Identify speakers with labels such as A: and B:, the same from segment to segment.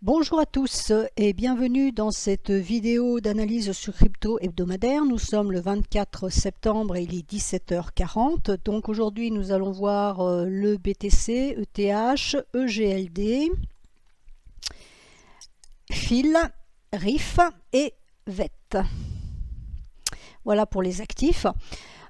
A: Bonjour à tous et bienvenue dans cette vidéo d'analyse sur crypto hebdomadaire. Nous sommes le 24 septembre et il est 17h40. Donc aujourd'hui nous allons voir le BTC, ETH, EGLD, FIL, RIF et VET. Voilà pour les actifs.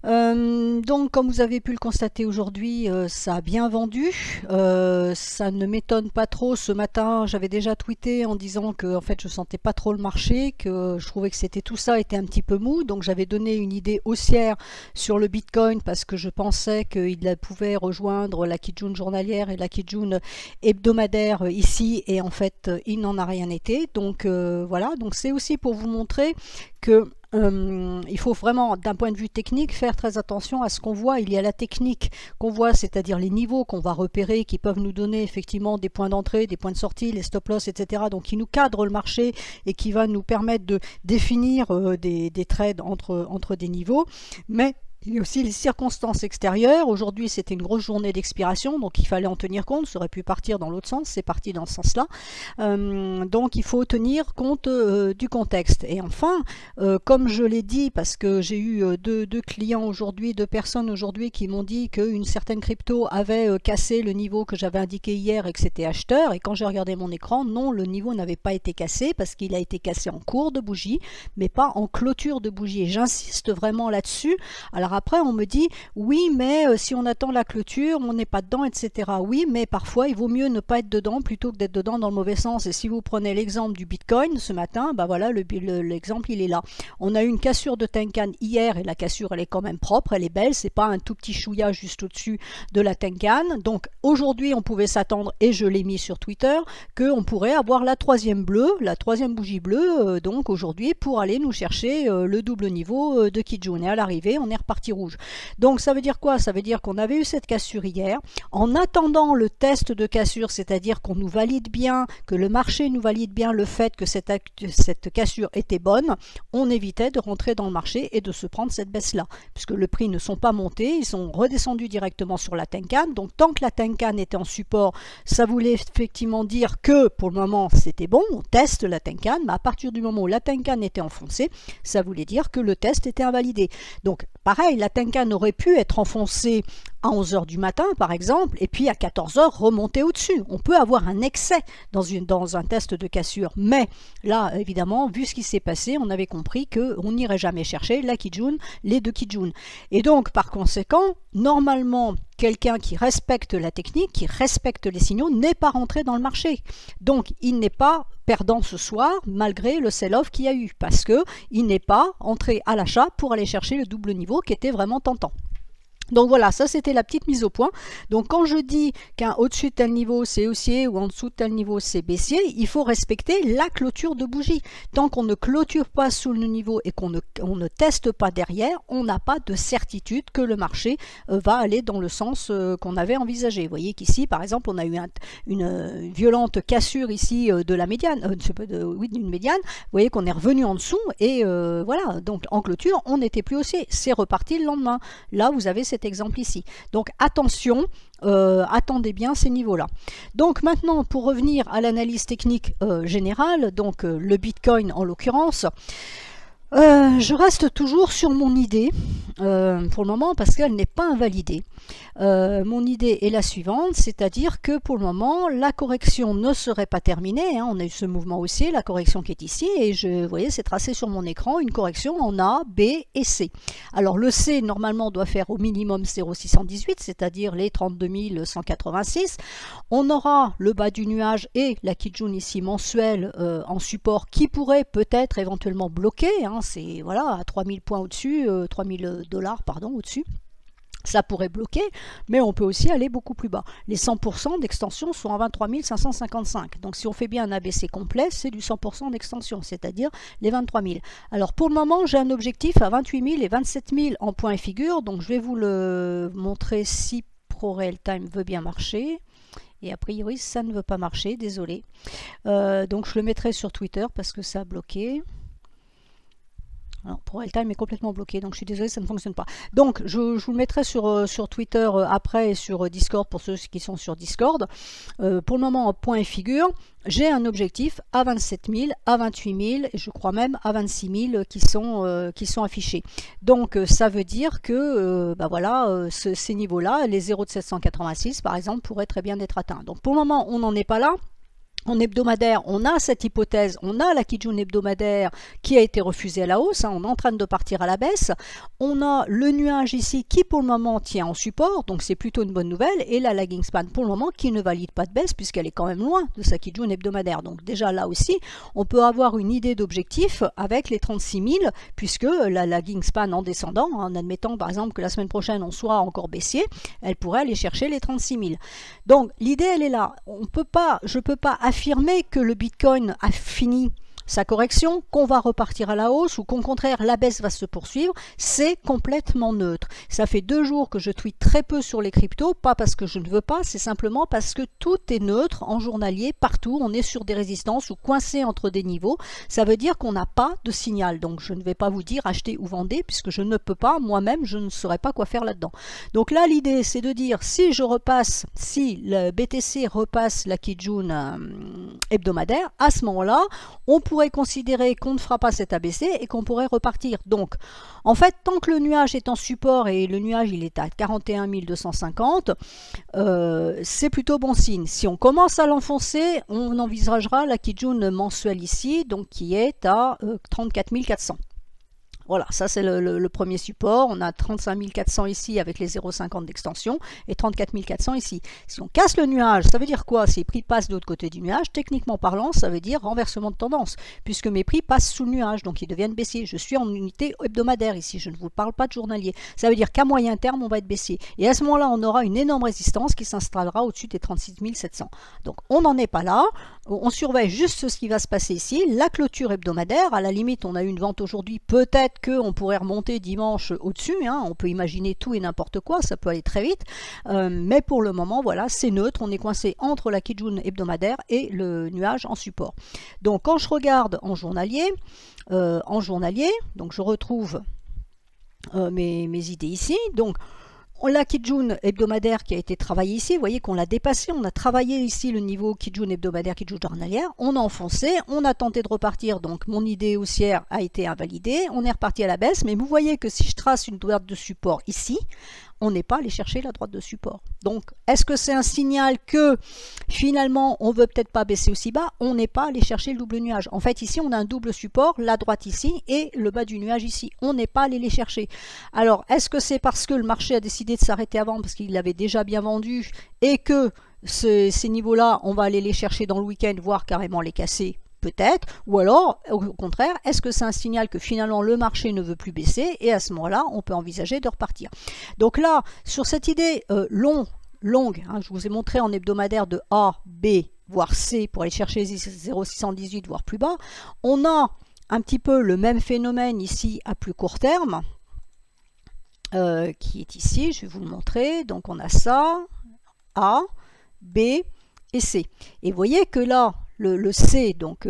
A: Donc comme vous avez pu le constater aujourd'hui, ça a bien vendu, ça ne m'étonne pas trop. Ce matin j'avais déjà tweeté en disant que en fait je sentais pas trop le marché, que je trouvais que c'était tout ça était un petit peu mou, donc j'avais donné une idée haussière sur le Bitcoin parce que je pensais qu'il pouvait rejoindre la Kijun journalière et la Kijun hebdomadaire ici, et en fait il n'en a rien été. Donc voilà, donc c'est aussi pour vous montrer que il faut vraiment, d'un point de vue technique, faire très attention à ce qu'on voit. Il y a la technique qu'on voit, c'est-à-dire les niveaux qu'on va repérer, qui peuvent nous donner effectivement des points d'entrée, des points de sortie, les stop-loss, etc. Donc qui nous cadrent le marché et qui va nous permettre de définir des trades entre des niveaux. Mais il y a aussi les circonstances extérieures. Aujourd'hui, c'était une grosse journée d'expiration, donc il fallait en tenir compte. Ça aurait pu partir dans l'autre sens, c'est parti dans ce sens-là. Donc il faut tenir compte du contexte. Et enfin, comme je l'ai dit, parce que j'ai eu deux clients aujourd'hui, deux personnes aujourd'hui qui m'ont dit qu'une certaine crypto avait cassé le niveau que j'avais indiqué hier et que c'était acheteur. Et quand j'ai regardé mon écran, non, le niveau n'avait pas été cassé parce qu'il a été cassé en cours de bougie, mais pas en clôture de bougie. Et j'insiste vraiment là-dessus. Alors après, on me dit, oui, mais si on attend la clôture, on n'est pas dedans, etc. Oui, mais parfois, il vaut mieux ne pas être dedans plutôt que d'être dedans dans le mauvais sens. Et si vous prenez l'exemple du Bitcoin ce matin, bah voilà, l'exemple, il est là. On a eu une cassure de Tenkan hier, et la cassure, elle est quand même propre, elle est belle. C'est pas un tout petit chouïa juste au-dessus de la Tenkan. Donc aujourd'hui, on pouvait s'attendre, et je l'ai mis sur Twitter, qu'on pourrait avoir la troisième bleue, la troisième bougie bleue, donc aujourd'hui, pour aller nous chercher le double niveau de Kijun. Et à l'arrivée, on est reparti rouge. Donc ça veut dire quoi? Ça veut dire qu'on avait eu cette cassure hier. En attendant le test de cassure, c'est-à-dire qu'on nous valide bien, que le marché nous valide bien le fait que cette cassure était bonne, on évitait de rentrer dans le marché et de se prendre cette baisse-là. Puisque les prix ne sont pas montés, ils sont redescendus directement sur la Tenkan. Donc tant que la Tenkan était en support, ça voulait effectivement dire que pour le moment c'était bon, on teste la Tenkan, mais à partir du moment où la Tenkan était enfoncée, ça voulait dire que le test était invalidé. Donc pareil, la Tenkan aurait pu être enfoncée à 11h du matin par exemple, et puis à 14h remonter au-dessus. On peut avoir un excès dans un test de cassure, mais là évidemment, vu ce qui s'est passé, on avait compris qu'on n'irait jamais chercher la Kijun, les deux Kijun. Et donc par conséquent, normalement, quelqu'un qui respecte la technique, qui respecte les signaux, n'est pas rentré dans le marché. Donc il n'est pas perdant ce soir, malgré le sell-off qu'il y a eu, parce qu'il n'est pas entré à l'achat pour aller chercher le double niveau qui était vraiment tentant. Donc voilà, ça c'était la petite mise au point. Donc quand je dis qu'au-dessus de tel niveau c'est haussier ou en dessous de tel niveau c'est baissier, il faut respecter la clôture de bougie. Tant qu'on ne clôture pas sous le niveau et qu'on ne teste pas derrière, on n'a pas de certitude que le marché va aller dans le sens qu'on avait envisagé. Vous voyez qu'ici par exemple on a eu une violente cassure ici de la médiane, d'une médiane. Vous voyez qu'on est revenu en dessous et voilà, donc en clôture on n'était plus haussier. C'est reparti le lendemain. Là vous avez cet exemple ici. Donc attention, attendez bien ces niveaux-là. Donc maintenant, pour revenir à l'analyse technique générale, donc le Bitcoin en l'occurrence, je reste toujours sur mon idée pour le moment parce qu'elle n'est pas invalidée. Mon idée est la suivante, c'est-à-dire que pour le moment la correction ne serait pas terminée, hein. On a eu ce mouvement haussier, la correction qui est ici, et vous voyez c'est tracé sur mon écran une correction en A, B et C. Alors le C normalement doit faire au minimum 0,618, c'est-à-dire les 32 186. On aura le bas du nuage et la Kijun ici mensuelle en support qui pourrait peut-être éventuellement bloquer, hein. C'est voilà, à 3000 points au-dessus, 3000 dollars pardon au-dessus. Ça pourrait bloquer, mais on peut aussi aller beaucoup plus bas. Les 100% d'extension sont à 23 555. Donc si on fait bien un ABC complet, c'est du 100% d'extension, c'est-à-dire les 23 000. Alors pour le moment, j'ai un objectif à 28 000 et 27 000 en point et figure. Donc je vais vous le montrer si ProRealTime veut bien marcher. Et a priori, ça ne veut pas marcher, désolé. Donc je le mettrai sur Twitter parce que ça a bloqué. Alors, pour Realtime est complètement bloqué, donc je suis désolée, ça ne fonctionne pas. Donc, je vous le mettrai sur Twitter après et sur Discord pour ceux qui sont sur Discord. Pour le moment, en point et figure, j'ai un objectif à 27 000, à 28 000 et je crois même à 26 000 qui sont affichés. Donc, ça veut dire que voilà, ces niveaux-là, les 0 de 786 par exemple, pourraient très bien être atteints. Donc, pour le moment, on n'en est pas là. En hebdomadaire, on a cette hypothèse, on a la Kijun hebdomadaire qui a été refusée à la hausse, on est en train de partir à la baisse. On a le nuage ici qui pour le moment tient en support, donc c'est plutôt une bonne nouvelle, et la lagging span pour le moment qui ne valide pas de baisse puisqu'elle est quand même loin de sa Kijun hebdomadaire. Donc déjà là aussi, on peut avoir une idée d'objectif avec les 36 000 puisque la lagging span en descendant, en admettant par exemple que la semaine prochaine on soit encore baissier, elle pourrait aller chercher les 36 000. Donc l'idée elle est là, je ne peux pas affirmer que le Bitcoin a fini sa correction, qu'on va repartir à la hausse ou qu'au contraire la baisse va se poursuivre, c'est complètement neutre. Ça fait 2 jours que je tweete très peu sur les cryptos, pas parce que je ne veux pas, c'est simplement parce que tout est neutre en journalier, partout, on est sur des résistances ou coincé entre des niveaux, ça veut dire qu'on n'a pas de signal, donc je ne vais pas vous dire achetez ou vendez, puisque je ne peux pas, moi-même je ne saurais pas quoi faire là-dedans. Donc là l'idée c'est de dire si le BTC repasse la Kijun hebdomadaire, à ce moment-là, on pourrait considérer qu'on ne fera pas cet ABC et qu'on pourrait repartir. Donc, en fait, tant que le nuage est en support et le nuage il est à 41 250, c'est plutôt bon signe. Si on commence à l'enfoncer, on envisagera la Kijun mensuelle ici, donc qui est à 34 400. Voilà, ça c'est le premier support. On a 35 400 ici avec les 0,50 d'extension et 34 400 ici. Si on casse le nuage, ça veut dire quoi? Si les prix passent de l'autre côté du nuage, techniquement parlant, ça veut dire renversement de tendance, puisque mes prix passent sous le nuage, donc ils deviennent baissiers. Je suis en unité hebdomadaire ici, je ne vous parle pas de journalier. Ça veut dire qu'à moyen terme, on va être baissier. Et à ce moment-là, on aura une énorme résistance qui s'installera au-dessus des 36 700. Donc on n'en est pas là. On surveille juste ce qui va se passer ici. La clôture hebdomadaire, à la limite, on a eu une vente aujourd'hui, peut-être qu'on pourrait remonter dimanche au-dessus, on peut imaginer tout et n'importe quoi, ça peut aller très vite, mais pour le moment, voilà, c'est neutre, on est coincé entre la Kijun hebdomadaire et le nuage en support. Donc quand je regarde en journalier, donc je retrouve mes idées ici, donc la Kijun hebdomadaire qui a été travaillée ici, vous voyez qu'on l'a dépassé, on a travaillé ici le niveau Kijun hebdomadaire, Kijun journalière, on a enfoncé, on a tenté de repartir, donc mon idée haussière a été invalidée, on est reparti à la baisse, mais vous voyez que si je trace une droite de support ici, on n'est pas allé chercher la droite de support. Donc, est-ce que c'est un signal que finalement, on ne veut peut-être pas baisser aussi bas? On n'est pas allé chercher le double nuage. En fait, ici, on a un double support, la droite ici et le bas du nuage ici. On n'est pas allé les chercher. Alors, est-ce que c'est parce que le marché a décidé de s'arrêter avant parce qu'il l'avait déjà bien vendu et que ces niveaux-là, on va aller les chercher dans le week-end, voire carrément les casser? Peut-être, ou alors, au contraire, est-ce que c'est un signal que finalement le marché ne veut plus baisser et à ce moment-là, on peut envisager de repartir. Donc là, sur cette idée longue, je vous ai montré en hebdomadaire de A, B, voire C pour aller chercher 0,618, voire plus bas, on a un petit peu le même phénomène ici à plus court terme, qui est ici, je vais vous le montrer. Donc on a ça, A, B et C. Et vous voyez que là, le C, donc,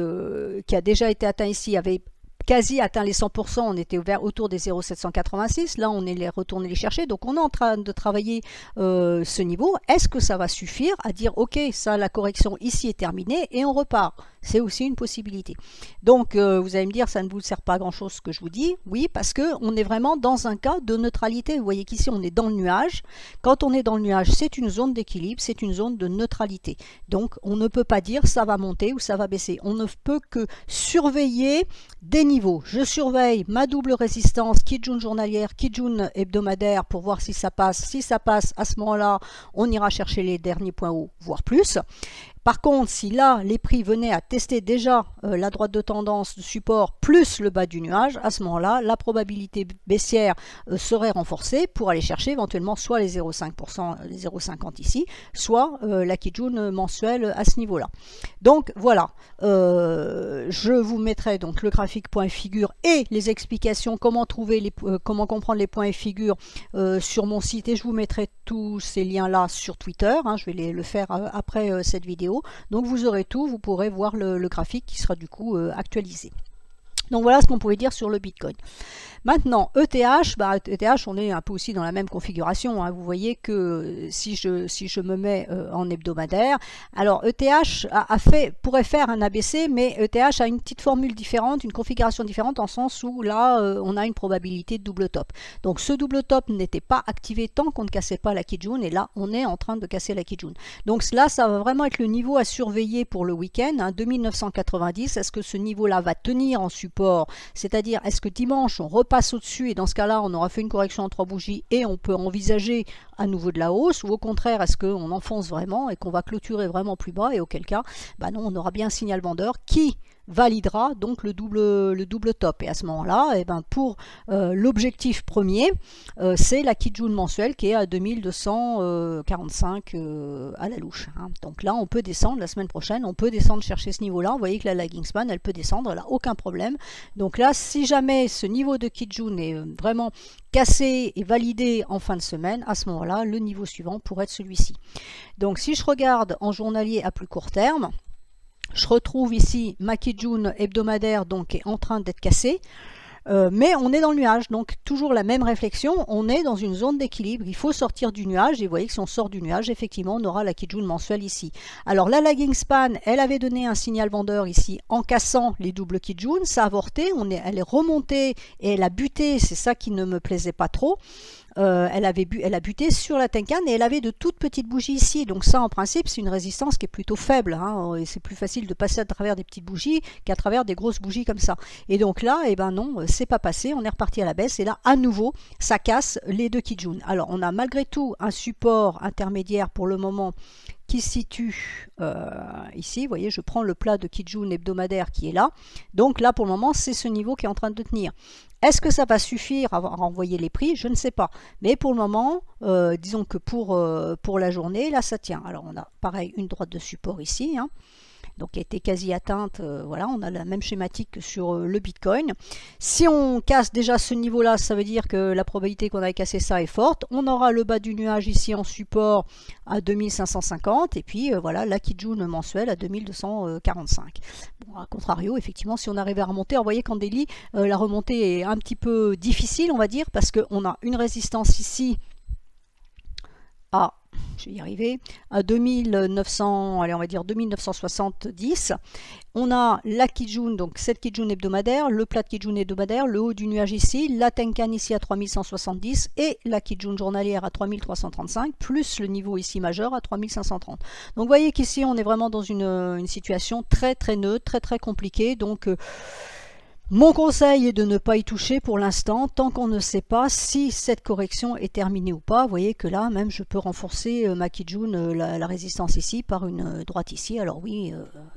A: qui a déjà été atteint ici, avait quasi atteint les 100%, on était ouvert autour des 0,786, là on est retourné les chercher, donc on est en train de travailler ce niveau. Est-ce que ça va suffire à dire ok, ça la correction ici est terminée et on repart? C'est aussi une possibilité. Donc vous allez me dire ça ne vous sert pas à grand chose ce que je vous dis. Oui, parce qu'on est vraiment dans un cas de neutralité. Vous voyez qu'ici on est dans le nuage. Quand on est dans le nuage, c'est une zone d'équilibre, c'est une zone de neutralité. Donc on ne peut pas dire ça va monter ou ça va baisser. On ne peut que surveiller des niveaux. Je surveille ma double résistance, Kijun journalière, Kijun hebdomadaire pour voir si ça passe. Si ça passe, à ce moment-là, on ira chercher les derniers points hauts, voire plus. Par contre, si là, les prix venaient à tester déjà la droite de tendance de support plus le bas du nuage, à ce moment-là, la probabilité baissière serait renforcée pour aller chercher éventuellement soit les 0,5%, les 0,50 ici, soit la Kijun mensuelle à ce niveau-là. Donc voilà, je vous mettrai donc le graphique point et figure et les explications comment comprendre les points et figures sur mon site et je vous mettrai tous ces liens-là sur Twitter. Je vais le faire après cette vidéo. Donc vous aurez tout, vous pourrez voir le graphique qui sera du coup actualisé. Donc voilà ce qu'on pouvait dire sur le Bitcoin. Maintenant, ETH, on est un peu aussi dans la même configuration. Hein. Vous voyez que si je me mets en hebdomadaire, alors ETH pourrait faire un ABC, mais ETH a une petite formule différente, une configuration différente, en sens où là, on a une probabilité de double top. Donc ce double top n'était pas activé tant qu'on ne cassait pas la Kijun, et là, on est en train de casser la Kijun. Donc là, ça va vraiment être le niveau à surveiller pour le week-end, hein, 2990. Est-ce que ce niveau-là va tenir en support? C'est-à-dire, est-ce que dimanche, on repasse au-dessus et dans ce cas-là, on aura fait une correction en 3 bougies et on peut envisager à nouveau de la hausse, ou au contraire, est-ce qu'on enfonce vraiment et qu'on va clôturer vraiment plus bas, et auquel cas, bah non, on aura bien un signal vendeur qui validera donc le double top. Et à ce moment-là, eh ben, pour l'objectif premier, c'est la Kijun mensuelle qui est à 2245 à la louche. Hein. Donc là, on peut descendre la semaine prochaine, on peut descendre chercher ce niveau-là. Vous voyez que la lagging span, elle peut descendre, elle n'a aucun problème. Donc là, si jamais ce niveau de Kijun est vraiment cassé et validé en fin de semaine, à ce moment-là, le niveau suivant pourrait être celui-ci. Donc si je regarde en journalier à plus court terme, je retrouve ici ma Kijun hebdomadaire donc qui est en train d'être cassée. Mais on est dans le nuage, donc toujours la même réflexion, on est dans une zone d'équilibre, il faut sortir du nuage, et vous voyez que si on sort du nuage, effectivement, on aura la Kijun mensuelle ici. Alors la lagging span, elle avait donné un signal vendeur ici en cassant les doubles Kijun, ça a avorté, elle est remontée et elle a buté, c'est ça qui ne me plaisait pas trop. Elle a buté sur la Tenkan et elle avait de toutes petites bougies ici. Donc ça, en principe, c'est une résistance qui est plutôt faible. Hein, et c'est plus facile de passer à travers des petites bougies qu'à travers des grosses bougies comme ça. Et donc là, eh ben non, c'est pas passé. On est reparti à la baisse. Et là, à nouveau, ça casse les deux Kijun. Alors, on a malgré tout un support intermédiaire pour le moment qui se situe ici. Vous voyez, je prends le plat de Kijun hebdomadaire qui est là. Donc là, pour le moment, c'est ce niveau qui est en train de tenir. Est-ce que ça va suffire à renvoyer les prix? Je ne sais pas. Mais pour le moment, disons que pour la journée, là, ça tient. Alors, on a pareil une droite de support ici, hein, donc qui a été quasi atteinte. Voilà, on a la même schématique que sur le Bitcoin. Si on casse déjà ce niveau-là, ça veut dire que la probabilité qu'on ait cassé ça est forte. On aura le bas du nuage ici en support à 2550 et puis voilà la Kijun mensuelle à 2245. Bon, à contrario, effectivement, si on arrive à remonter, alors, vous voyez qu'en daily, la remontée est un petit peu difficile, on va dire, parce qu'on a une résistance ici à, je vais y arriver, à 2900, allez, on va dire 2970. On a la Kijun, donc cette Kijun hebdomadaire, le plat de Kijun hebdomadaire, le haut du nuage ici, la Tenkan ici à 3170 et la Kijun journalière à 3335, plus le niveau ici majeur à 3530. Donc vous voyez qu'ici on est vraiment dans une situation très très neutre, très très compliquée. Donc mon conseil est de ne pas y toucher pour l'instant, tant qu'on ne sait pas si cette correction est terminée ou pas. Vous voyez que là, même, je peux renforcer ma Kijun, la résistance ici, par une droite ici. Alors oui,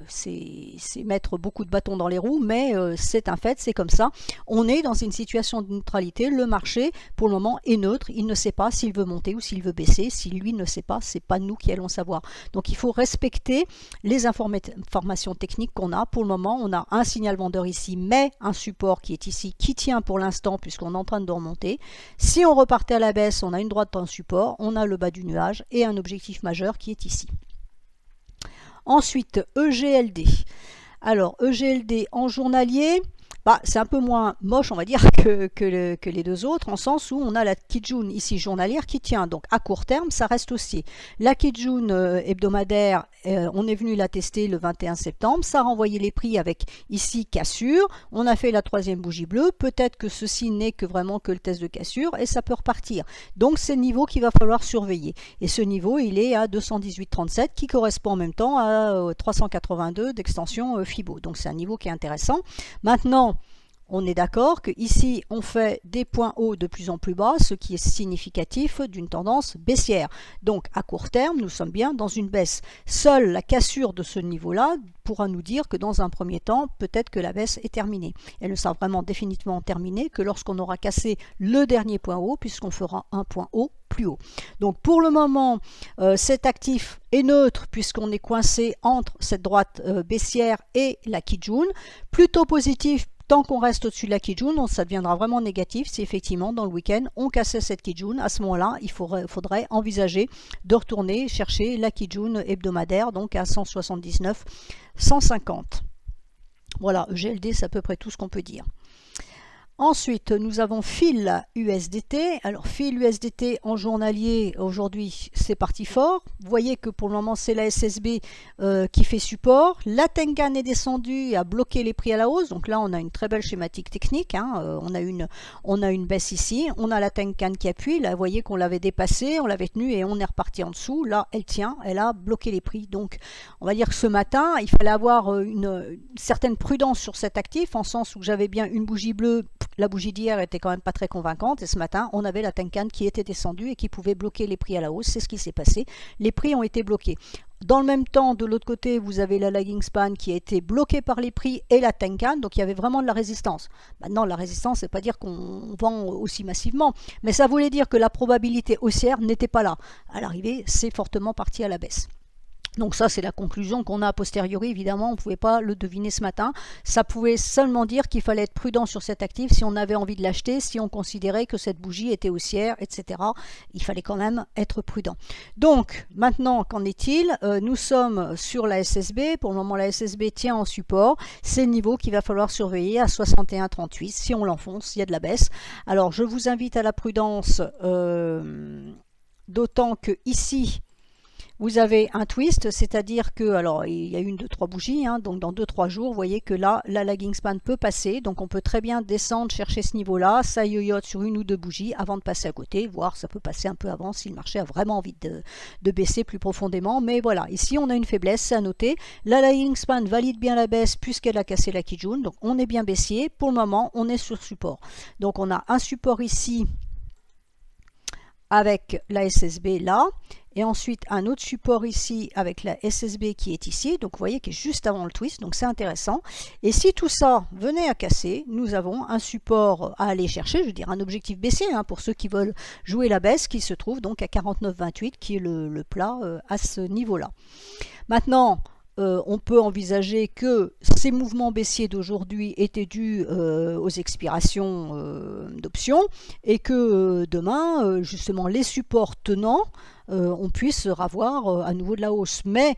A: c'est mettre beaucoup de bâtons dans les roues, mais c'est un fait, c'est comme ça. On est dans une situation de neutralité. Le marché, pour le moment, est neutre. Il ne sait pas s'il veut monter ou s'il veut baisser. Si lui ne sait pas, c'est pas nous qui allons savoir. Donc il faut respecter les informations techniques qu'on a. Pour le moment, on a un signal vendeur ici, mais un support qui est ici, qui tient pour l'instant puisqu'on est en train de remonter. Si on repartait à la baisse, on a une droite en support, on a le bas du nuage et un objectif majeur qui est ici. Ensuite, EGLD. Alors, EGLD en journalier, c'est un peu moins moche, on va dire, que les deux autres, en sens où on a la Kijun ici journalière qui tient. Donc à court terme, ça reste haussier. La Kijun hebdomadaire, on est venu la tester le 21 septembre. Ça a renvoyé les prix avec ici cassure. On a fait la troisième bougie bleue. Peut-être que ceci n'est que vraiment que le test de cassure et ça peut repartir. Donc c'est le niveau qu'il va falloir surveiller. Et ce niveau, il est à 218,37 qui correspond en même temps à 382 d'extension Fibo. Donc c'est un niveau qui est intéressant. Maintenant, on est d'accord que ici on fait des points hauts de plus en plus bas, ce qui est significatif d'une tendance baissière. Donc à court terme, nous sommes bien dans une baisse. Seule la cassure de ce niveau-là pourra nous dire que dans un premier temps, peut-être que la baisse est terminée. Elle ne sera vraiment définitivement terminée que lorsqu'on aura cassé le dernier point haut, puisqu'on fera un point haut plus haut. Donc pour le moment, cet actif est neutre puisqu'on est coincé entre cette droite baissière et la Kijun. Plutôt positif tant qu'on reste au-dessus de la Kijun, ça deviendra vraiment négatif si effectivement dans le week-end on cassait cette Kijun. À ce moment-là, il faudrait envisager de retourner chercher la Kijun hebdomadaire, donc à 179,150. Voilà, GLD, c'est à peu près tout ce qu'on peut dire. Ensuite, nous avons fil USDT. Alors, fil USDT en journalier, aujourd'hui, c'est parti fort. Vous voyez que pour le moment, c'est la SSB qui fait support. La Tenkan est descendue et a bloqué les prix à la hausse. Donc là, on a une très belle schématique technique. Hein. On a une baisse ici. On a la Tenkan qui appuie. Là, vous voyez qu'on l'avait dépassée, on l'avait tenue et on est reparti en dessous. Là, elle tient, elle a bloqué les prix. Donc, on va dire que ce matin, il fallait avoir une certaine prudence sur cet actif, en sens où j'avais bien une bougie bleue. La bougie d'hier était quand même pas très convaincante et ce matin, on avait la Tenkan qui était descendue et qui pouvait bloquer les prix à la hausse. C'est ce qui s'est passé. Les prix ont été bloqués. Dans le même temps, de l'autre côté, vous avez la lagging span qui a été bloquée par les prix et la Tenkan, donc il y avait vraiment de la résistance. Maintenant, la résistance, c'est pas dire qu'on vend aussi massivement, mais ça voulait dire que la probabilité haussière n'était pas là. À l'arrivée, c'est fortement parti à la baisse. Donc ça, c'est la conclusion qu'on a a posteriori. Évidemment, on ne pouvait pas le deviner ce matin. Ça pouvait seulement dire qu'il fallait être prudent sur cet actif si on avait envie de l'acheter, si on considérait que cette bougie était haussière, etc. Il fallait quand même être prudent. Donc, maintenant, qu'en est-il? Nous sommes sur la SSB. Pour le moment, la SSB tient en support. C'est le niveau qu'il va falloir surveiller à 61,38. Si on l'enfonce, il y a de la baisse. Alors, je vous invite à la prudence, d'autant que ici, vous avez un twist, c'est-à-dire que, alors il y a 1, 2, 3 bougies, hein, donc dans 2-3 jours, vous voyez que là, la lagging span peut passer, donc on peut très bien descendre, chercher ce niveau-là, ça yoyote sur 1 ou 2 bougies avant de passer à côté, voire ça peut passer un peu avant si le marché a vraiment envie de baisser plus profondément, mais voilà, ici on a une faiblesse, c'est à noter. La lagging span valide bien la baisse puisqu'elle a cassé la Kijun, donc on est bien baissier, pour le moment on est sur support. Donc on a un support ici avec la SSB là, et ensuite un autre support ici avec la SSB qui est ici, donc vous voyez qui est juste avant le twist, donc c'est intéressant. Et si tout ça venait à casser, nous avons un support à aller chercher, je veux dire un objectif baissier, hein, pour ceux qui veulent jouer la baisse, qui se trouve donc à 49,28, qui est le plat à ce niveau-là. Maintenant, on peut envisager que ces mouvements baissiers d'aujourd'hui étaient dus aux expirations d'options et que demain, justement, les supports tenants, on puisse revoir à nouveau de la hausse. Mais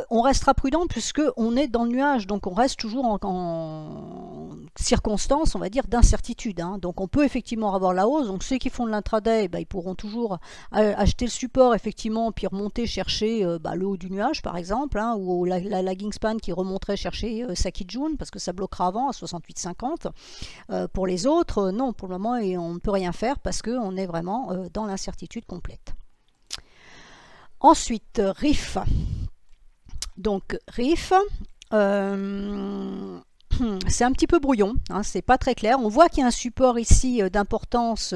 A: on restera prudent puisqu'on est dans le nuage, donc on reste toujours en circonstance, on va dire, d'incertitude. Hein. Donc on peut effectivement avoir la hausse. Donc ceux qui font de l'intraday, ils pourront toujours acheter le support, effectivement, puis remonter chercher le haut du nuage, par exemple, hein, ou la lagging span qui remonterait chercher sa Kijun, parce que ça bloquera avant à 68,50. Pour les autres, non, pour le moment, on ne peut rien faire parce qu'on est vraiment dans l'incertitude complète. Ensuite, RIF. Donc, RIF, c'est un petit peu brouillon, hein, c'est pas très clair. On voit qu'il y a un support ici d'importance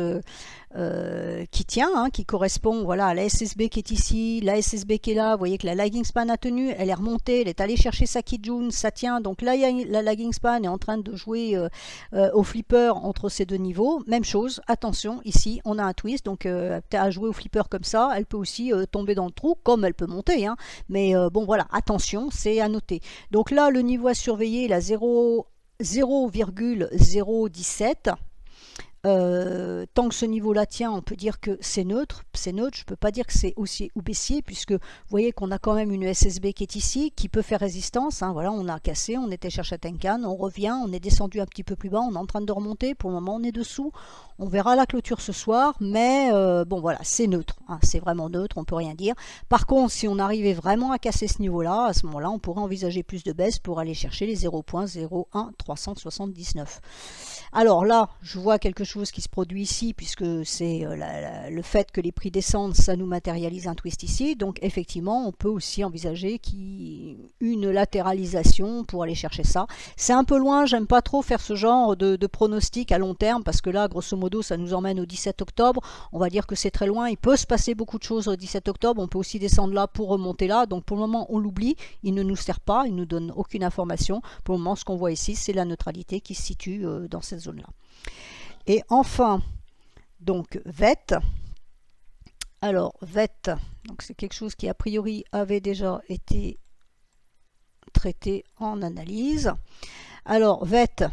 A: qui tient, hein, qui correspond voilà, à la SSB qui est ici, la SSB qui est là. Vous voyez que la lagging span a tenu, elle est remontée, elle est allée chercher sa Kijun, ça tient. Donc là, la lagging span est en train de jouer au flipper entre ces deux niveaux. Même chose, attention, ici, on a un twist, donc à jouer au flipper comme ça, elle peut aussi tomber dans le trou, comme elle peut monter. Hein. Mais bon, voilà, attention, c'est à noter. Donc là, le niveau à surveiller, la 0,017. Tant que ce niveau-là tient, on peut dire que c'est neutre. C'est neutre, je ne peux pas dire que c'est haussier ou baissier, puisque vous voyez qu'on a quand même une SSB qui est ici, qui peut faire résistance. Hein, voilà, on a cassé, on était chercher Tenkan, on revient, on est descendu un petit peu plus bas, on est en train de remonter. Pour le moment, on est dessous. On verra la clôture ce soir, mais bon voilà, c'est neutre. Hein, c'est vraiment neutre, on ne peut rien dire. Par contre, si on arrivait vraiment à casser ce niveau-là, à ce moment-là, on pourrait envisager plus de baisse pour aller chercher les 0,01379. Alors là, je vois quelque chose qui se produit ici, puisque c'est le fait que les prix descendent, ça nous matérialise un twist ici. Donc effectivement, on peut aussi envisager une latéralisation pour aller chercher ça. C'est un peu loin, j'aime pas trop faire ce genre de pronostic à long terme, parce que là, grosso modo, ça nous emmène au 17 octobre. On va dire que c'est très loin, il peut se passer beaucoup de choses au 17 octobre, on peut aussi descendre là pour remonter là. Donc pour le moment, on l'oublie, il ne nous sert pas, il ne nous donne aucune information. Pour le moment, ce qu'on voit ici, c'est la neutralité qui se situe dans cette zone-là. Et enfin, donc VET. Alors VET, donc c'est quelque chose qui a priori avait déjà été traité en analyse. Alors VET,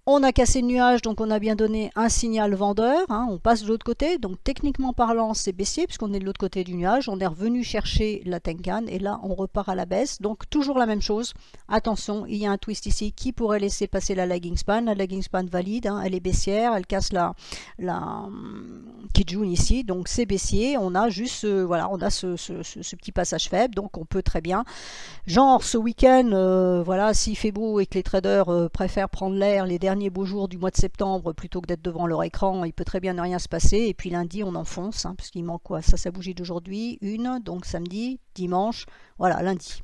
A: On a cassé le nuage, donc on a bien donné un signal vendeur, hein, on passe de l'autre côté, donc techniquement parlant c'est baissier puisqu'on est de l'autre côté du nuage, on est revenu chercher la Tenkan et là on repart à la baisse, donc toujours la même chose, attention il y a un twist ici qui pourrait laisser passer la lagging span valide, hein, elle est baissière, elle casse la Kijun ici, donc c'est baissier, on a juste voilà, on a ce petit passage faible, donc on peut très bien genre ce week-end, voilà, s'il fait beau et que les traders préfèrent prendre l'air les derniers beaux jours du mois de septembre plutôt que d'être devant leur écran, il peut très bien ne rien se passer. Et puis lundi, on enfonce, hein, parce qu'il manque quoi? Ça bougie d'aujourd'hui, une, donc samedi, dimanche, voilà, lundi.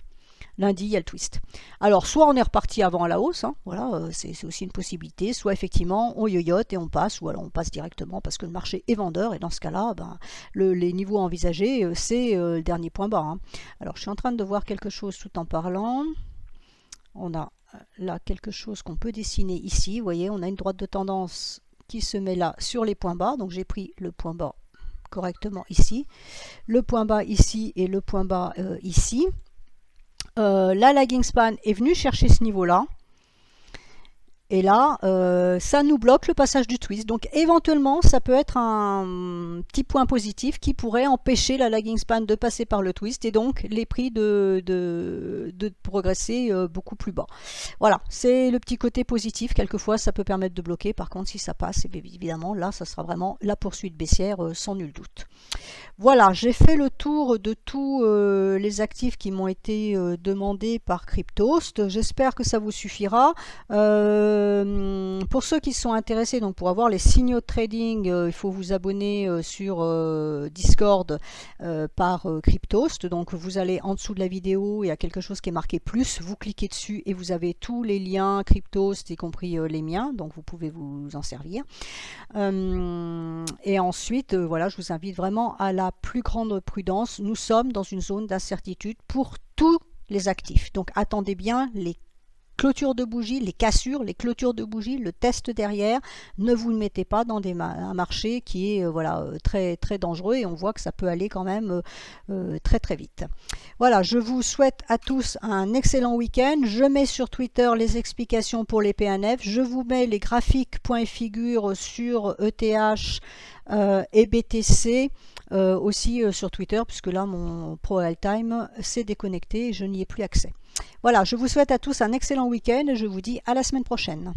A: Lundi, il y a le twist. Alors, soit on est reparti avant à la hausse, hein, voilà, c'est aussi une possibilité, soit effectivement on yoyote et on passe, ou alors on passe directement parce que le marché est vendeur, et dans ce cas-là, ben, les niveaux envisagés, c'est le dernier point bas. Hein. Alors, je suis en train de voir quelque chose tout en parlant. On a là quelque chose qu'on peut dessiner ici. Vous voyez, on a une droite de tendance qui se met là sur les points bas. Donc j'ai pris le point bas correctement ici, le point bas ici et le point bas ici. La lagging span est venue chercher ce niveau-là. Et là, ça nous bloque le passage du twist. Donc éventuellement, ça peut être un petit point positif qui pourrait empêcher la lagging span de passer par le twist et donc les prix de progresser beaucoup plus bas. Voilà, c'est le petit côté positif. Quelquefois, ça peut permettre de bloquer. Par contre, si ça passe, évidemment, là, ça sera vraiment la poursuite baissière sans nul doute. Voilà, j'ai fait le tour de tous les actifs qui m'ont été demandés par Cryptost. J'espère que ça vous suffira. Pour ceux qui sont intéressés, donc pour avoir les signaux de trading, il faut vous abonner sur Discord par Cryptost. Donc vous allez en dessous de la vidéo, il y a quelque chose qui est marqué plus, vous cliquez dessus et vous avez tous les liens Cryptost, y compris les miens, donc vous pouvez vous en servir. Et ensuite, voilà, je vous invite vraiment à la plus grande prudence. Nous sommes dans une zone d'incertitude pour tous les actifs. Donc attendez bien les clôtures de bougies, les cassures, les clôtures de bougies, le test derrière. Ne vous mettez pas dans un marché qui est voilà, très, très dangereux et on voit que ça peut aller quand même très très vite. Voilà, je vous souhaite à tous un excellent week-end. Je mets sur Twitter les explications pour les PNF. Je vous mets les graphiques point et figure sur ETH et BTC. Aussi sur Twitter, puisque là mon Pro Time s'est déconnecté et je n'y ai plus accès. Voilà, je vous souhaite à tous un excellent week-end et je vous dis à la semaine prochaine.